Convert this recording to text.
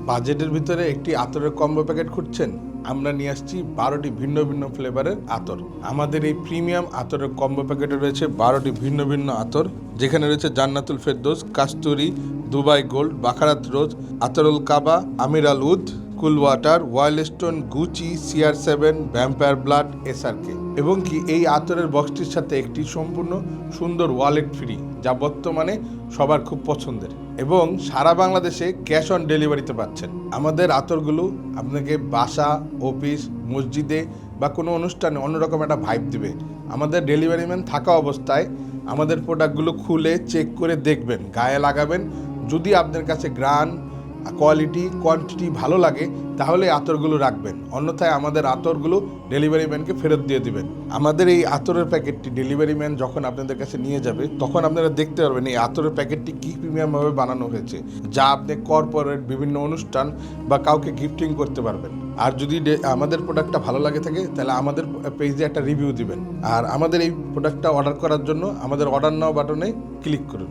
বাজেটের ভিতরে একটি আতরের কম্বো প্যাকেট খুঁজছেন? আমরা নিয়ে আসছি 12টি ভিন্ন ভিন্ন ফ্লেভারের আতর। আমাদের এই প্রিমিয়াম আতরের কম্বো প্যাকেটে রয়েছে 12টি ভিন্ন ভিন্ন আতর, যেখানে রয়েছে জান্নাতুল ফেরদৌস, কাস্তুরি, দুবাই গোল্ড, বাখারাত রোজ, আতরুল কাবা, আমির আল উদ, cool water, Wildstone, Gucci, CR7, vampire blood, SRK। এবং কি এই আতরের বক্সটির সাথে একটি সম্পূর্ণ সুন্দর ওয়ালেট ফ্রি, যা বর্তমানে সবার খুব পছন্দের, এবং সারা বাংলাদেশে ক্যাশ অন ডেলিভারিতে পাচ্ছেন। আমাদের আতরগুলো আপনাকে বাসা, অফিস, মসজিদে বা কোনো অনুষ্ঠানে অন্যরকম একটা ভাইব দিবে। আমাদের ডেলিভারি ম্যান থাকা অবস্থায় আমাদের প্রোডাক্টগুলো খুলে চেক করে দেখবেন, গায়ে লাগাবেন। যদি আপনার কাছে গ্রান, কোয়ালিটি, কোয়ান্টিটি ভালো লাগে তাহলে আতরগুলো রাখবেন, অন্যথায় আমাদের আতরগুলো ডেলিভারি ম্যানকে ফেরত দিয়ে দিবেন। আমাদের এই আতরের প্যাকেটটি ডেলিভারি ম্যান যখন আপনাদের কাছে নিয়ে যাবে তখন আপনারা দেখতে পারবেন এই আতরের প্যাকেটটি কী প্রিমিয়ামভাবে বানানো হয়েছে, যা আপনি কর্পোরেট, বিভিন্ন অনুষ্ঠান বা কাউকে গিফটিং করতে পারবেন। আর যদি আমাদের প্রোডাক্টটা ভালো লাগে থাকে তাহলে আমাদের পেজে একটা রিভিউ দিবেন। আর আমাদের এই প্রোডাক্টটা অর্ডার করার জন্য আমাদের অর্ডার নাও বাটনে ক্লিক করুন।